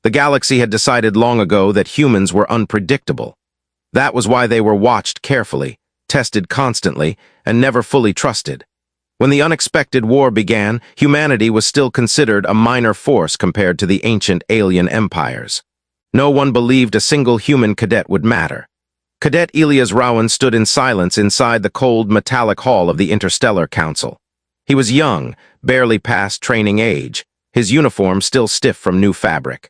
The galaxy had decided long ago that humans were unpredictable. That was why they were watched carefully, tested constantly, and never fully trusted. When the unexpected war began, humanity was still considered a minor force compared to the ancient alien empires. No one believed a single human cadet would matter. Cadet Elias Rowan stood in silence inside the cold, metallic hall of the Interstellar Council. He was young, barely past training age, his uniform still stiff from new fabric.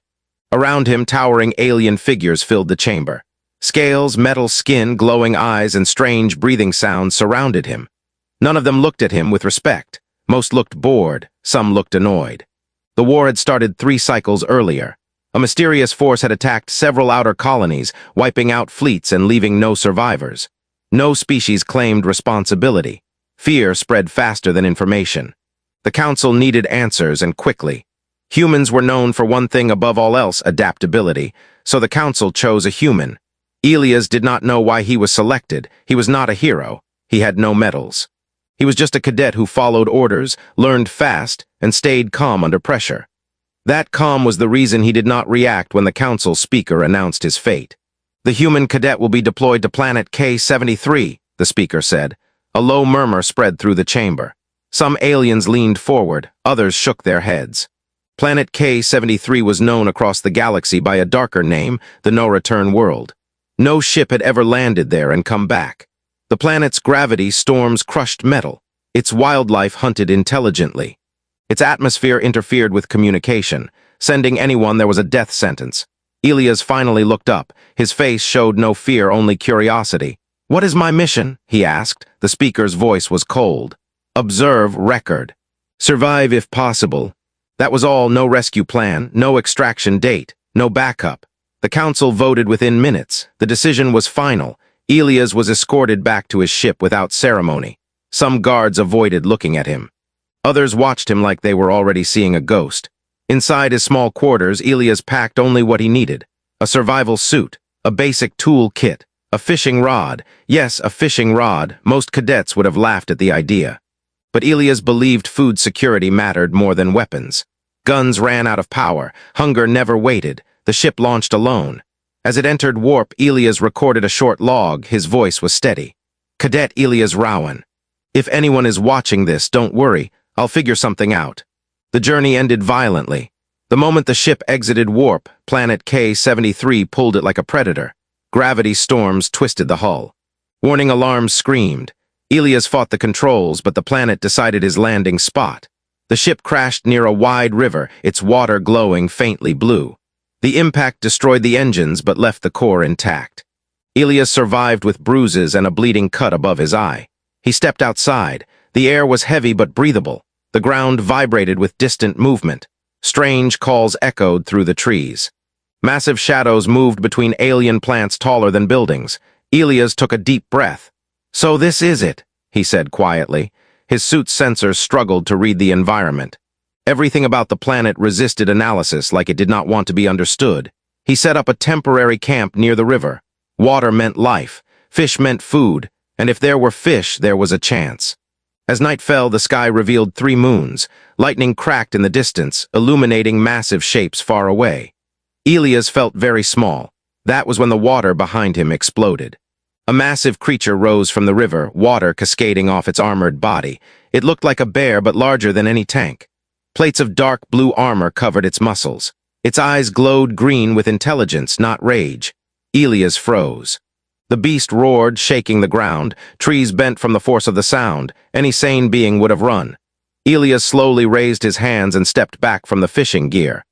Around him, towering alien figures filled the chamber. Scales, metal skin, glowing eyes, and strange breathing sounds surrounded him. None of them looked at him with respect. Most looked bored, some looked annoyed. The war had started 3 cycles earlier. A mysterious force had attacked several outer colonies, wiping out fleets and leaving no survivors. No species claimed responsibility. Fear spread faster than information. The Council needed answers, and quickly. Humans were known for one thing above all else, adaptability, so the Council chose a human. Elias did not know why he was selected. He was not a hero. He had no medals. He was just a cadet who followed orders, learned fast, and stayed calm under pressure. That calm was the reason he did not react when the Council speaker announced his fate. "The human cadet will be deployed to planet K-73, the speaker said. A low murmur spread through the chamber. Some aliens leaned forward, others shook their heads. Planet K-73 was known across the galaxy by a darker name, the No-Return World. No ship had ever landed there and come back. The planet's gravity storms crushed metal. Its wildlife hunted intelligently. Its atmosphere interfered with communication. Sending anyone there was a death sentence. Elias finally looked up. His face showed no fear, only curiosity. "What is my mission?" he asked. The speaker's voice was cold. "Observe record. Survive if possible." That was all. No rescue plan, no extraction date, no backup. The Council voted within minutes. The decision was final. Elias was escorted back to his ship without ceremony. Some guards avoided looking at him. Others watched him like they were already seeing a ghost. Inside his small quarters, Elias packed only what he needed. A survival suit, a basic tool kit, a fishing rod. Yes, a fishing rod. Most cadets would have laughed at the idea. But Elias believed food security mattered more than weapons. Guns ran out of power. Hunger never waited. The ship launched alone. As it entered warp, Elias recorded a short log. His voice was steady. "Cadet Elias Rowan. If anyone is watching this, don't worry. I'll figure something out." The journey ended violently. The moment the ship exited warp, planet K-73 pulled it like a predator. Gravity storms twisted the hull. Warning alarms screamed. Elias fought the controls, but the planet decided his landing spot. The ship crashed near a wide river, its water glowing faintly blue. The impact destroyed the engines but left the core intact. Elias survived with bruises and a bleeding cut above his eye. He stepped outside. The air was heavy but breathable. The ground vibrated with distant movement. Strange calls echoed through the trees. Massive shadows moved between alien plants taller than buildings. Elias took a deep breath. "So this is it," he said quietly. His suit's sensors struggled to read the environment. Everything about the planet resisted analysis like it did not want to be understood. He set up a temporary camp near the river. Water meant life. Fish meant food. And if there were fish, there was a chance. As night fell, the sky revealed 3 moons. Lightning cracked in the distance, illuminating massive shapes far away. Elias felt very small. That was when the water behind him exploded. A massive creature rose from the river, water cascading off its armored body. It looked like a bear, but larger than any tank. Plates of dark blue armor covered its muscles. Its eyes glowed green with intelligence, not rage. Elias froze. The beast roared, shaking the ground. Trees bent from the force of the sound. Any sane being would have run. Elias slowly raised his hands and stepped back from the fishing gear.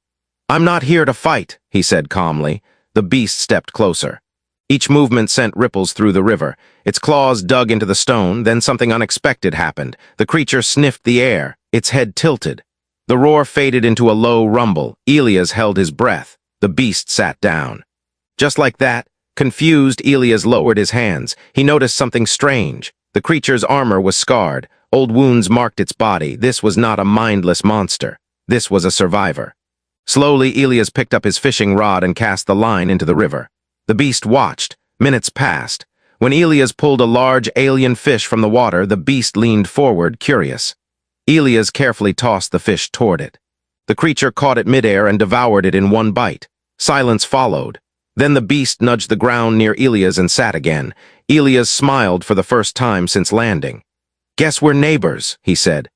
"I'm not here to fight," he said calmly. The beast stepped closer. Each movement sent ripples through the river. Its claws dug into the stone, then something unexpected happened. The creature sniffed the air. Its head tilted. The roar faded into a low rumble. Elias held his breath. The beast sat down. Just like that, confused, Elias lowered his hands. He noticed something strange. The creature's armor was scarred. Old wounds marked its body. This was not a mindless monster. This was a survivor. Slowly, Elias picked up his fishing rod and cast the line into the river. The beast watched. Minutes passed. When Elias pulled a large alien fish from the water, the beast leaned forward, curious. Elias carefully tossed the fish toward it. The creature caught it midair and devoured it in one bite. Silence followed. Then the beast nudged the ground near Elias and sat again. Elias smiled for the first time since landing. "Guess we're neighbors," he said.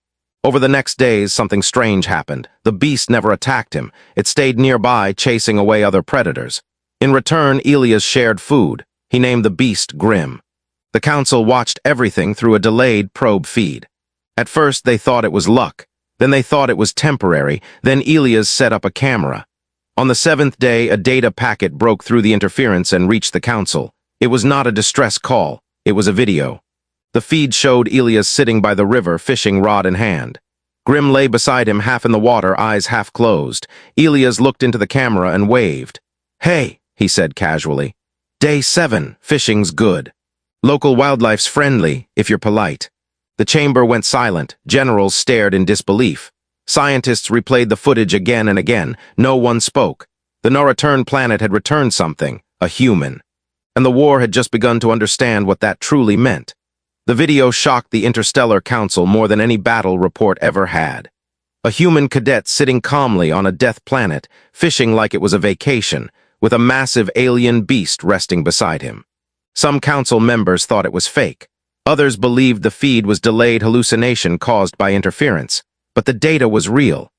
Over the next days, something strange happened. The beast never attacked him. It stayed nearby, chasing away other predators. In return, Elias shared food. He named the beast Grim. The council watched everything through a delayed probe feed. At first, they thought it was luck. Then they thought it was temporary. Then Elias set up a camera. On the seventh day, a data packet broke through the interference and reached the council. It was not a distress call. It was a video. The feed showed Elias sitting by the river, fishing rod in hand. Grim lay beside him, half in the water, eyes half closed. Elias looked into the camera and waved. "Hey," he said casually. "Day 7, fishing's good. Local wildlife's friendly, if you're polite." The chamber went silent. Generals stared in disbelief. Scientists replayed the footage again and again. No one spoke. The no-return planet had returned something, a human. And the war had just begun to understand what that truly meant. The video shocked the Interstellar Council more than any battle report ever had. A human cadet sitting calmly on a death planet, fishing like it was a vacation, with a massive alien beast resting beside him. Some council members thought it was fake. Others believed the feed was delayed hallucination caused by interference. But the data was real.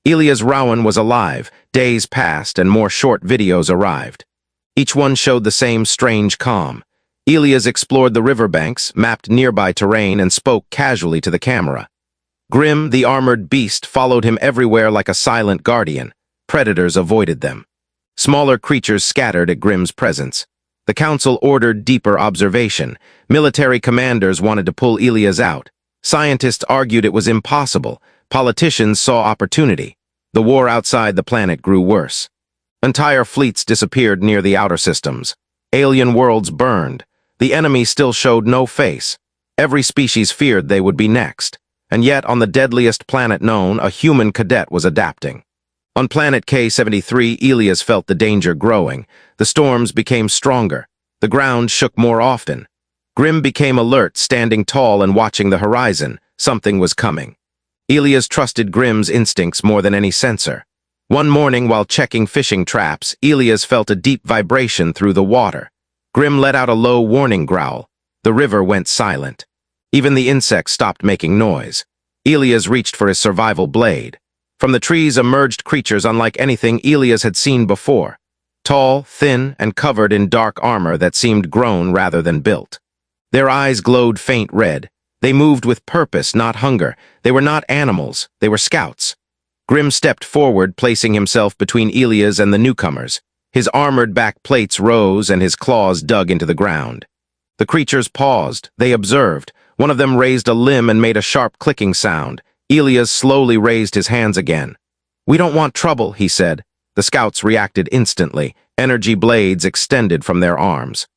Elias Rowan was alive. Days passed and more short videos arrived. Each one showed the same strange calm. Elias explored the riverbanks, mapped nearby terrain, and spoke casually to the camera. Grim, the armored beast, followed him everywhere like a silent guardian. Predators avoided them. Smaller creatures scattered at Grim's presence. The council ordered deeper observation. Military commanders wanted to pull Elias out. Scientists argued it was impossible. Politicians saw opportunity. The war outside the planet grew worse. Entire fleets disappeared near the outer systems. Alien worlds burned. The enemy still showed no face. Every species feared they would be next. And yet, on the deadliest planet known, a human cadet was adapting. On planet K-73, Elias felt the danger growing. The storms became stronger. The ground shook more often. Grim became alert, standing tall and watching the horizon. Something was coming. Elias trusted Grim's instincts more than any sensor. One morning, while checking fishing traps, Elias felt a deep vibration through the water. Grim let out a low warning growl. The river went silent. Even the insects stopped making noise. Elias reached for his survival blade. From the trees emerged creatures unlike anything Elias had seen before. Tall, thin, and covered in dark armor that seemed grown rather than built. Their eyes glowed faint red. They moved with purpose, not hunger. They were not animals. They were scouts. Grim stepped forward, placing himself between Elias and the newcomers. His armored back plates rose and his claws dug into the ground. The creatures paused. They observed. One of them raised a limb and made a sharp clicking sound. Elias slowly raised his hands again. "We don't want trouble," he said. The scouts reacted instantly. Energy blades extended from their arms.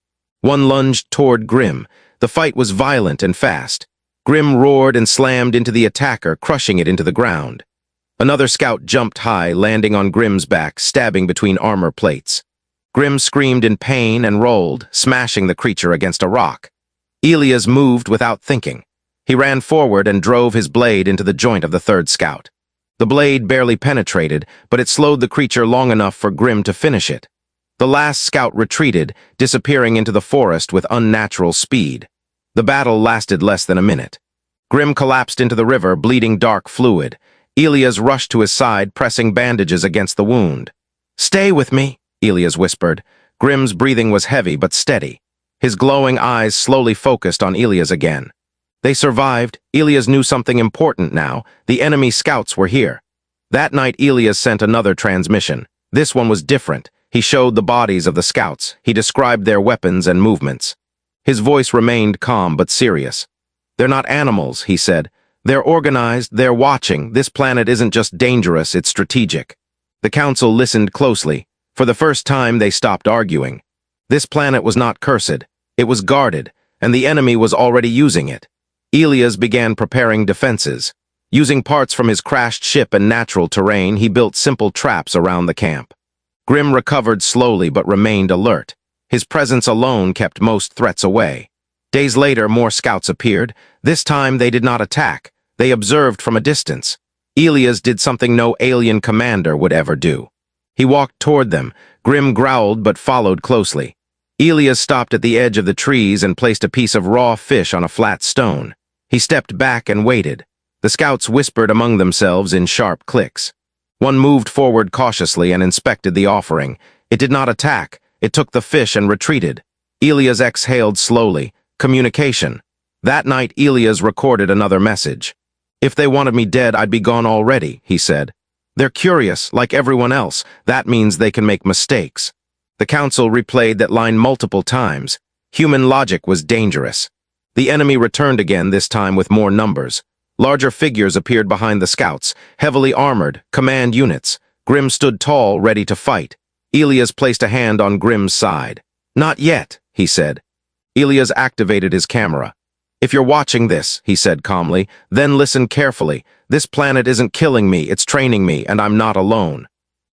One lunged toward Grim. The fight was violent and fast. Grim roared and slammed into the attacker, crushing it into the ground. Another scout jumped high, landing on Grim's back, stabbing between armor plates. Grim screamed in pain and rolled, smashing the creature against a rock. Elias moved without thinking. He ran forward and drove his blade into the joint of the third scout. The blade barely penetrated, but it slowed the creature long enough for Grim to finish it. The last scout retreated, disappearing into the forest with unnatural speed. The battle lasted less than a minute. Grim collapsed into the river, bleeding dark fluid. Elias rushed to his side, pressing bandages against the wound. "Stay with me," Elias whispered. Grim's breathing was heavy but steady. His glowing eyes slowly focused on Elias again. They survived. Elias knew something important now. The enemy scouts were here. That night, Elias sent another transmission. This one was different. He showed the bodies of the scouts. He described their weapons and movements. His voice remained calm but serious. "They're not animals," he said. "They're organized, they're watching. This planet isn't just dangerous, it's strategic." The council listened closely. For the first time, they stopped arguing. This planet was not cursed. It was guarded, and the enemy was already using it. Elias began preparing defenses. Using parts from his crashed ship and natural terrain, he built simple traps around the camp. Grim recovered slowly but remained alert. His presence alone kept most threats away. Days later, more scouts appeared. This time, they did not attack. They observed from a distance. Elias did something no alien commander would ever do. He walked toward them. Grim growled but followed closely. Elias stopped at the edge of the trees and placed a piece of raw fish on a flat stone. He stepped back and waited. The scouts whispered among themselves in sharp clicks. One moved forward cautiously and inspected the offering. It did not attack. It took the fish and retreated. Elias exhaled slowly. Communication. That night, Elias recorded another message. "If they wanted me dead, I'd be gone already," he said. "They're curious, like everyone else. That means they can make mistakes." The council replayed that line multiple times. Human logic was dangerous. The enemy returned again, this time with more numbers. Larger figures appeared behind the scouts, heavily armored, command units. Grim stood tall, ready to fight. Elias placed a hand on Grim's side. "Not yet," he said. Elias activated his camera. "If you're watching this," he said calmly, "then listen carefully. This planet isn't killing me, it's training me, and I'm not alone."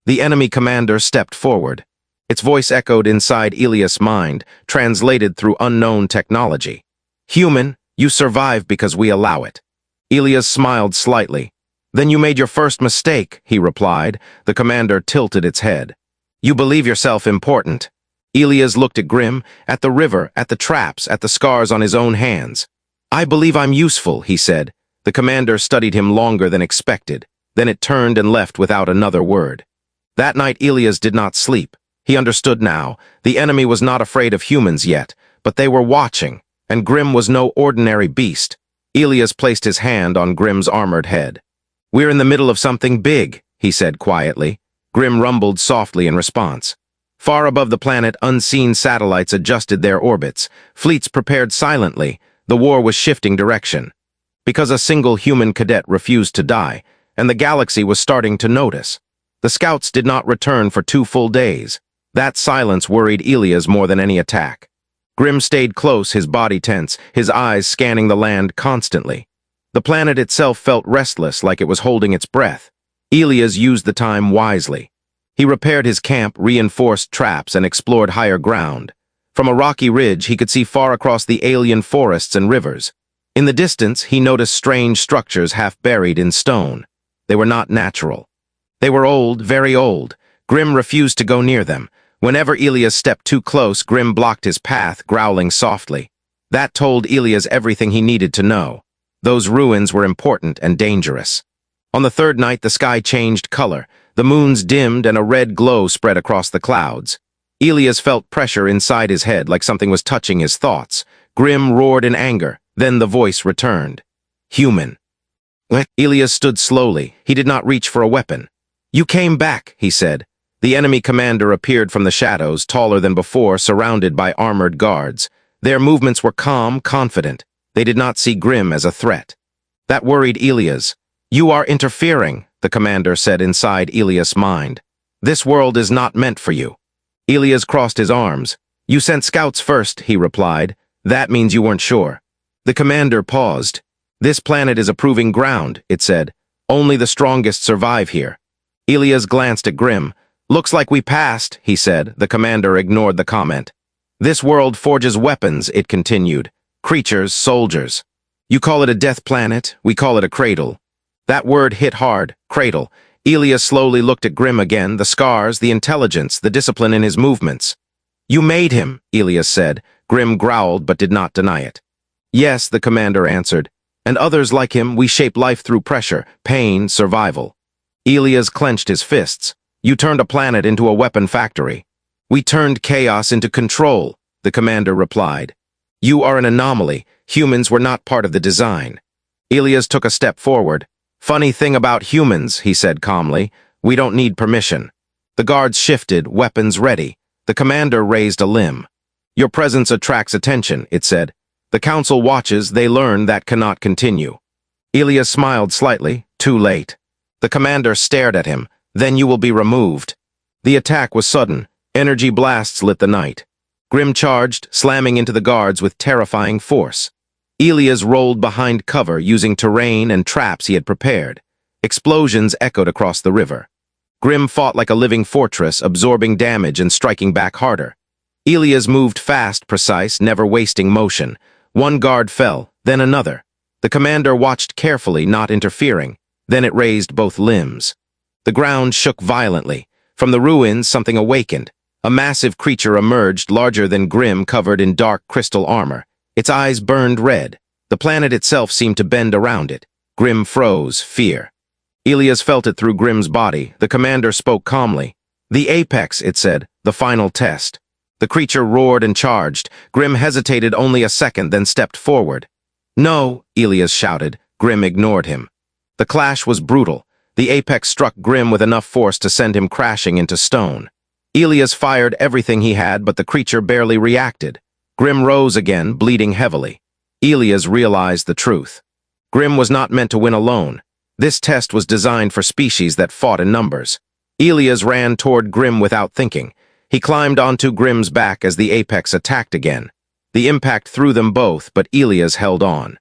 The enemy commander stepped forward. Its voice echoed inside Elias' mind, translated through unknown technology. "Human, you survive because we allow it." Elias smiled slightly. "Then you made your first mistake," he replied. The commander tilted its head. "You believe yourself important." Elias looked at Grim, at the river, at the traps, at the scars on his own hands. "I believe I'm useful," he said. The commander studied him longer than expected. Then it turned and left without another word. That night Elias did not sleep. He understood now. The enemy was not afraid of humans yet, but they were watching, and Grim was no ordinary beast. Elias placed his hand on Grim's armored head. "We're in the middle of something big," he said quietly. Grim rumbled softly in response. Far above the planet, unseen satellites adjusted their orbits. Fleets prepared silently. The war was shifting direction. Because a single human cadet refused to die, and the galaxy was starting to notice. The scouts did not return for 2 full days. That silence worried Elias more than any attack. Grim stayed close, his body tense, his eyes scanning the land constantly. The planet itself felt restless, like it was holding its breath. Elias used the time wisely. He repaired his camp, reinforced traps, and explored higher ground. From a rocky ridge, he could see far across the alien forests and rivers. In the distance, he noticed strange structures half buried in stone. They were not natural. They were old, very old. Grim refused to go near them. Whenever Elias stepped too close, Grim blocked his path, growling softly. That told Elias everything he needed to know. Those ruins were important and dangerous. On the third night, the sky changed color. The moons dimmed and a red glow spread across the clouds. Elias felt pressure inside his head, like something was touching his thoughts. Grim roared in anger. Then the voice returned. "Human." Elias stood slowly. He did not reach for a weapon. "You came back," he said. The enemy commander appeared from the shadows, taller than before, surrounded by armored guards. Their movements were calm, confident. They did not see Grim as a threat. That worried Elias. "You are interfering," the commander said inside Elias' mind. "This world is not meant for you." Elias crossed his arms. "You sent scouts first," he replied. "That means you weren't sure." The commander paused. "This planet is a proving ground," it said. "Only the strongest survive here." Elias glanced at Grim. "Looks like we passed," he said. The commander ignored the comment. "This world forges weapons," it continued. "Creatures, soldiers. You call it a death planet, we call it a cradle." That word hit hard, cradle. Elias slowly looked at Grim again, the scars, the intelligence, the discipline in his movements. "You made him," Elias said. Grim growled but did not deny it. "Yes," the commander answered. "And others like him, we shape life through pressure, pain, survival." Elias clenched his fists. "You turned a planet into a weapon factory." "We turned chaos into control," the commander replied. "You are an anomaly. Humans were not part of the design." Elias took a step forward. "Funny thing about humans," he said calmly, "we don't need permission." The guards shifted, weapons ready. The commander raised a limb. "Your presence attracts attention," it said. "The council watches, they learn that cannot continue." Elias smiled slightly. "Too late." The commander stared at him. "Then you will be removed." The attack was sudden. Energy blasts lit the night. Grim charged, slamming into the guards with terrifying force. Elias rolled behind cover using terrain and traps he had prepared. Explosions echoed across the river. Grim fought like a living fortress, absorbing damage and striking back harder. Elias moved fast, precise, never wasting motion. One guard fell, then another. The commander watched carefully, not interfering. Then it raised both limbs. The ground shook violently. From the ruins, something awakened. A massive creature emerged, larger than Grimm, covered in dark crystal armor. Its eyes burned red. The planet itself seemed to bend around it. Grimm froze, fear. Elias felt it through Grimm's body. The commander spoke calmly. "The apex," it said, "the final test." The creature roared and charged. Grimm hesitated only a second, then stepped forward. "No," Elias shouted. Grimm ignored him. The clash was brutal. The apex struck Grimm with enough force to send him crashing into stone. Elias fired everything he had, but the creature barely reacted. Grimm rose again, bleeding heavily. Elias realized the truth. Grimm was not meant to win alone. This test was designed for species that fought in numbers. Elias ran toward Grimm without thinking. He climbed onto Grimm's back as the apex attacked again. The impact threw them both, but Elias held on.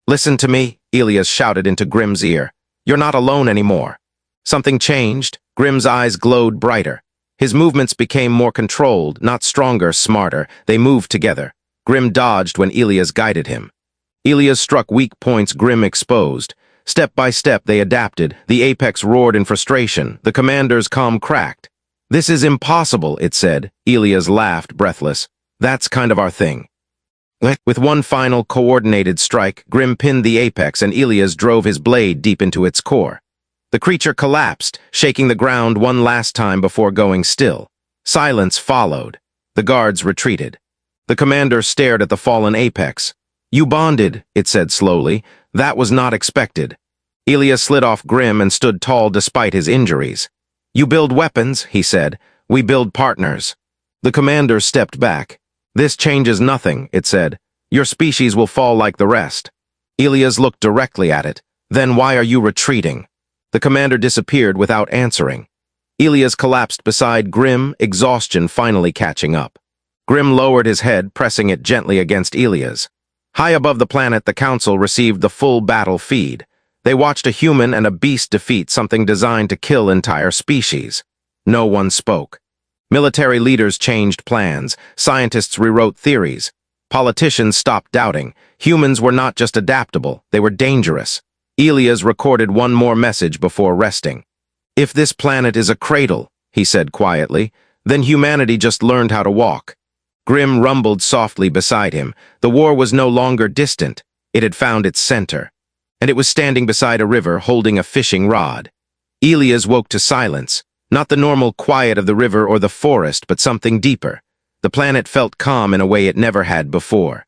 "Listen to me," Elias shouted into Grimm's ear. "You're not alone anymore." Something changed. Grimm's eyes glowed brighter. His movements became more controlled, not stronger, smarter. They moved together. Grimm dodged when Elias guided him. Elias struck weak points Grimm exposed. Step by step, they adapted. The apex roared in frustration. The commander's calm cracked. "This is impossible," it said. Elias laughed, breathless. "That's kind of our thing." With one final coordinated strike, Grimm pinned the apex and Elias drove his blade deep into its core. The creature collapsed, shaking the ground one last time before going still. Silence followed. The guards retreated. The commander stared at the fallen apex. "You bonded," it said slowly. "That was not expected." Elias slid off Grimm and stood tall despite his injuries. "You build weapons," he said. "We build partners." The commander stepped back. "This changes nothing," it said. "Your species will fall like the rest." Elias looked directly at it. "Then why are you retreating?" The commander disappeared without answering. Elias collapsed beside Grimm, exhaustion finally catching up. Grimm lowered his head, pressing it gently against Elias. High above the planet, the council received the full battle feed. They watched a human and a beast defeat something designed to kill entire species. No one spoke. Military leaders changed plans. Scientists rewrote theories. Politicians stopped doubting. Humans were not just adaptable, they were dangerous. Elias recorded one more message before resting. "If this planet is a cradle," he said quietly, "then humanity just learned how to walk." Grimm rumbled softly beside him. The war was no longer distant. It had found its center. And it was standing beside a river, holding a fishing rod. Elias woke to silence. Not the normal quiet of the river or the forest, but something deeper. The planet felt calm in a way it never had before.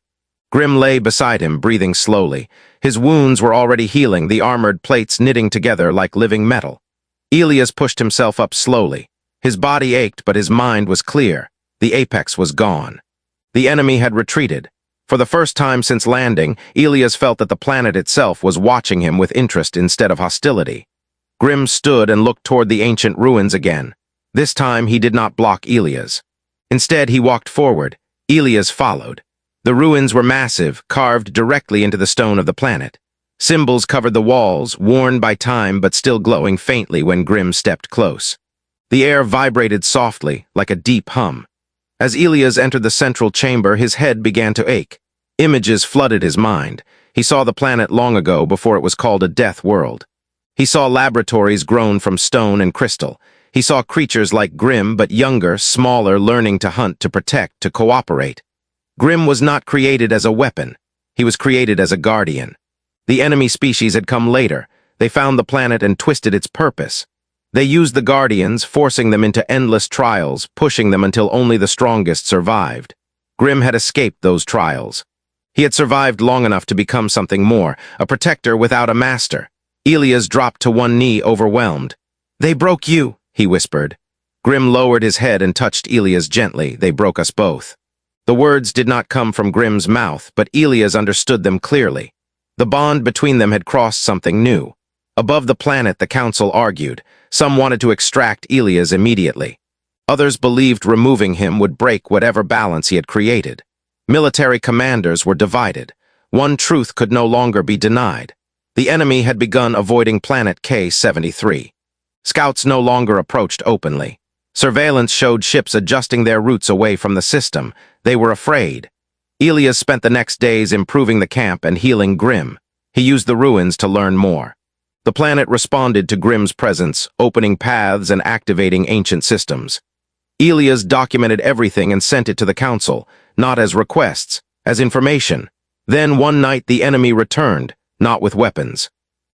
Grimm lay beside him, breathing slowly. His wounds were already healing, the armored plates knitting together like living metal. Elias pushed himself up slowly. His body ached, but his mind was clear. The apex was gone. The enemy had retreated. For the first time since landing, Elias felt that the planet itself was watching him with interest instead of hostility. Grimm stood and looked toward the ancient ruins again. This time he did not block Elias. Instead, he walked forward. Elias followed. The ruins were massive, carved directly into the stone of the planet. Symbols covered the walls, worn by time but still glowing faintly when Grimm stepped close. The air vibrated softly, like a deep hum. As Elias entered the central chamber, his head began to ache. Images flooded his mind. He saw the planet long ago, before it was called a death world. He saw laboratories grown from stone and crystal. He saw creatures like Grimm, but younger, smaller, learning to hunt, to protect, to cooperate. Grimm was not created as a weapon. He was created as a guardian. The enemy species had come later. They found the planet and twisted its purpose. They used the guardians, forcing them into endless trials, pushing them until only the strongest survived. Grimm had escaped those trials. He had survived long enough to become something more, a protector without a master. Elias dropped to one knee, overwhelmed. "They broke you," he whispered. Grimm lowered his head and touched Elias gently. "They broke us both." The words did not come from Grimm's mouth, but Elias understood them clearly. The bond between them had crossed something new. Above the planet, the council argued. Some wanted to extract Elias immediately. Others believed removing him would break whatever balance he had created. Military commanders were divided. One truth could no longer be denied. The enemy had begun avoiding planet K-73. Scouts no longer approached openly. Surveillance showed ships adjusting their routes away from the system. They were afraid. Elias spent the next days improving the camp and healing Grimm. He used the ruins to learn more. The planet responded to Grimm's presence, opening paths and activating ancient systems. Elias documented everything and sent it to the Council, not as requests, as information. Then one night the enemy returned, not with weapons.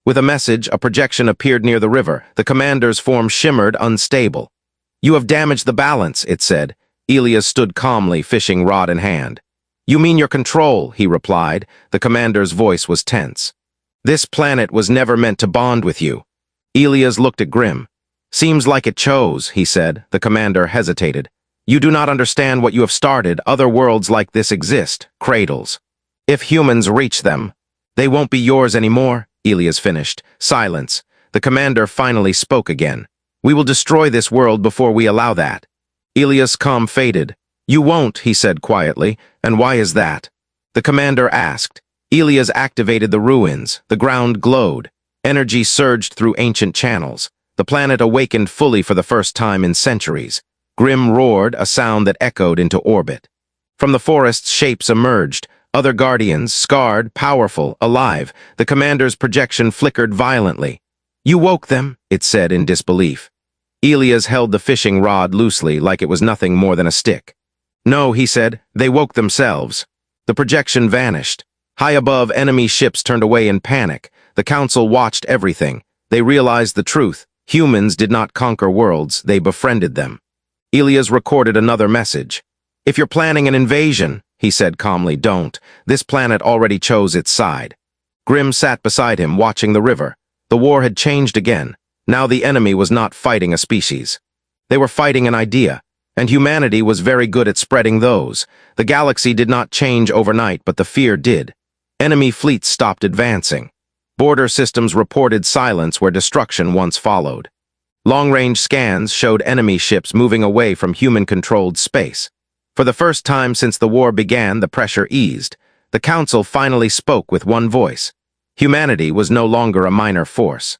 With a message, a projection appeared near the river. The commander's form shimmered, unstable. "You have damaged the balance," it said. Elias stood calmly, fishing rod in hand. "You mean your control," he replied. The commander's voice was tense. "This planet was never meant to bond with you." Elias looked at Grimm. "Seems like it chose," he said. The commander hesitated. "You do not understand what you have started. Other worlds like this exist, cradles. If humans reach them, they won't be yours anymore," Elias finished. Silence. The commander finally spoke again. "We will destroy this world before we allow that." Elias' calm faded. "You won't," he said quietly. "And why is that?" The commander asked. Elias activated the ruins. The ground glowed. Energy surged through ancient channels. The planet awakened fully for the first time in centuries. Grimm roared, a sound that echoed into orbit. From the forests, shapes emerged. Other guardians, scarred, powerful, alive. The commander's projection flickered violently. "You woke them," it said in disbelief. Elias held the fishing rod loosely, like it was nothing more than a stick. "No," he said, "they woke themselves." The projection vanished. High above, enemy ships turned away in panic. The Council watched everything. They realized the truth. Humans did not conquer worlds, they befriended them. Elias recorded another message. "If you're planning an invasion," he said calmly, "don't. This planet already chose its side." Grimm sat beside him, watching the river. The war had changed again. Now the enemy was not fighting a species. They were fighting an idea, and humanity was very good at spreading those. The galaxy did not change overnight, but the fear did. Enemy fleets stopped advancing. Border systems reported silence where destruction once followed. Long-range scans showed enemy ships moving away from human-controlled space. For the first time since the war began, the pressure eased. The Council finally spoke with one voice. Humanity was no longer a minor force.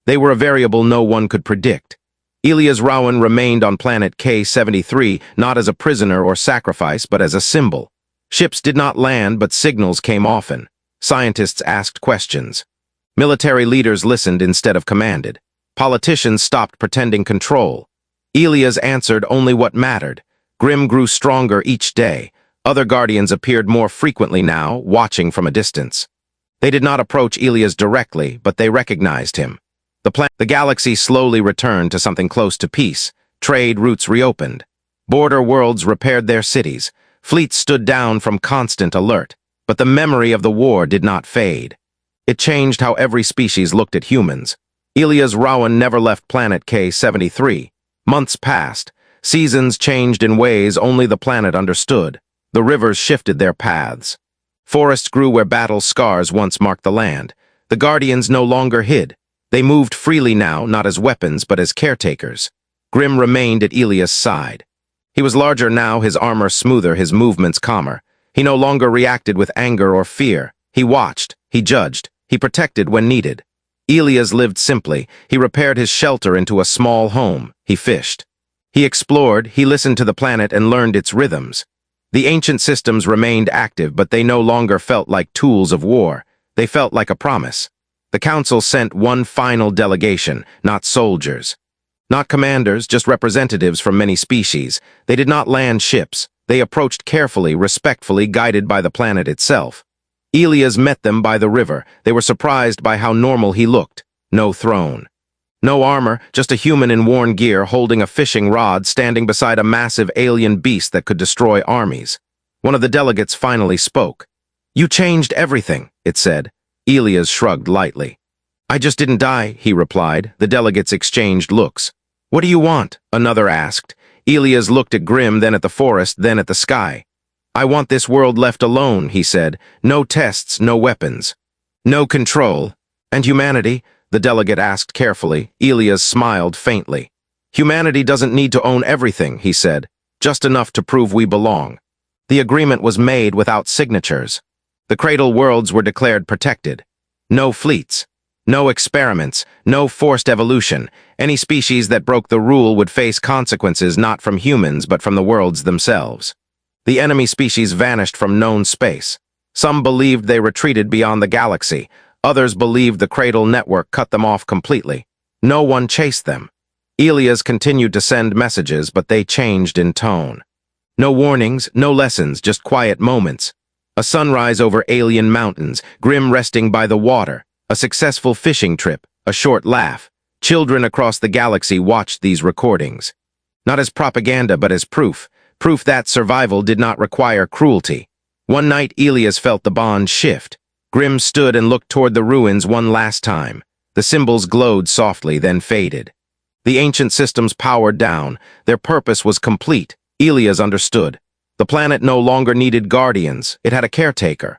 They were a variable no one could predict. Elias Rowan remained on planet K-73 not as a prisoner or sacrifice, but as a symbol. Ships did not land, but signals came often. Scientists asked questions. Military leaders listened instead of commanded. Politicians stopped pretending control. Elias answered only what mattered. Grimm grew stronger each day. Other guardians appeared more frequently now, watching from a distance. They did not approach Elias directly, but they recognized him. The galaxy slowly returned to something close to peace. Trade routes reopened. Border worlds repaired their cities. Fleets stood down from constant alert. But the memory of the war did not fade. It changed how every species looked at humans. Elias Rowan never left planet K-73. Months passed. Seasons changed in ways only the planet understood. The rivers shifted their paths. Forests grew where battle scars once marked the land. The Guardians no longer hid. They moved freely now, not as weapons, but as caretakers. Grimm remained at Elias' side. He was larger now, his armor smoother, his movements calmer. He no longer reacted with anger or fear. He watched, he judged, he protected when needed. Elias lived simply. He repaired his shelter into a small home. He fished. He explored, he listened to the planet and learned its rhythms. The ancient systems remained active, but they no longer felt like tools of war. They felt like a promise. The Council sent one final delegation, not soldiers. Not commanders, just representatives from many species. They did not land ships. They approached carefully, respectfully, guided by the planet itself. Elias met them by the river. They were surprised by how normal he looked. No throne. No armor, just a human in worn gear holding a fishing rod standing beside a massive alien beast that could destroy armies. One of the delegates finally spoke. "You changed everything," it said. Elias shrugged lightly. "I just didn't die," he replied. The delegates exchanged looks. "What do you want?" another asked. Elias looked at Grimm, then at the forest, then at the sky. "I want this world left alone," he said. "No tests, no weapons. No control. And humanity?" the delegate asked carefully. Elias smiled faintly. "Humanity doesn't need to own everything," he said. "Just enough to prove we belong." The agreement was made without signatures. The cradle worlds were declared protected. No fleets. No experiments. No forced evolution. Any species that broke the rule would face consequences not from humans but from the worlds themselves. The enemy species vanished from known space. Some believed they retreated beyond the galaxy. Others believed the cradle network cut them off completely. No one chased them. Elias continued to send messages, but they changed in tone. No warnings, no lessons, just quiet moments. A sunrise over alien mountains, Grim resting by the water, a successful fishing trip, a short laugh. Children across the galaxy watched these recordings. Not as propaganda, but as proof that survival did not require cruelty. One night, Elias felt the bond shift. Grim stood and looked toward the ruins one last time. The symbols glowed softly, then faded. The ancient systems powered down. Their purpose was complete. Elias understood. The planet no longer needed guardians. It had a caretaker.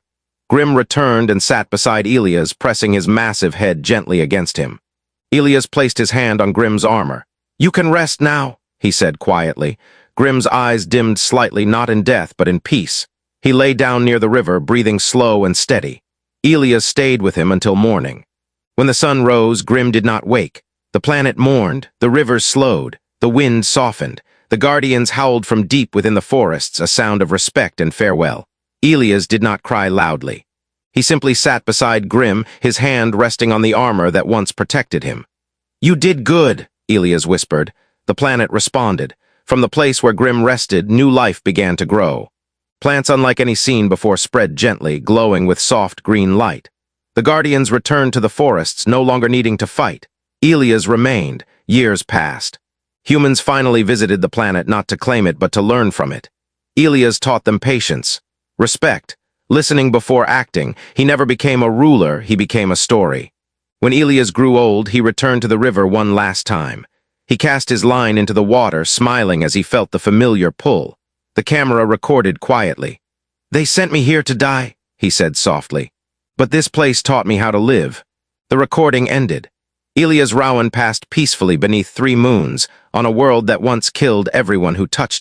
Grim returned and sat beside Elias, pressing his massive head gently against him. Elias placed his hand on Grim's armor. "You can rest now," he said quietly. Grim's eyes dimmed slightly, not in death, but in peace. He lay down near the river, breathing slow and steady. Elias stayed with him until morning. When the sun rose, Grim did not wake. The planet mourned, the rivers slowed, the wind softened. The guardians howled from deep within the forests, a sound of respect and farewell. Elias did not cry loudly. He simply sat beside Grim, his hand resting on the armor that once protected him. "You did good," Elias whispered. The planet responded. From the place where Grim rested, new life began to grow. Plants unlike any seen before spread gently, glowing with soft green light. The guardians returned to the forests, no longer needing to fight. Elias remained. Years passed. Humans finally visited the planet not to claim it, but to learn from it. Elias taught them patience, respect, listening before acting. He never became a ruler, he became a story. When Elias grew old, he returned to the river one last time. He cast his line into the water, smiling as he felt the familiar pull. The camera recorded quietly. "They sent me here to die," he said softly. "But this place taught me how to live." The recording ended. Elias Rowan passed peacefully beneath 3 moons, on a world that once killed everyone who touched it.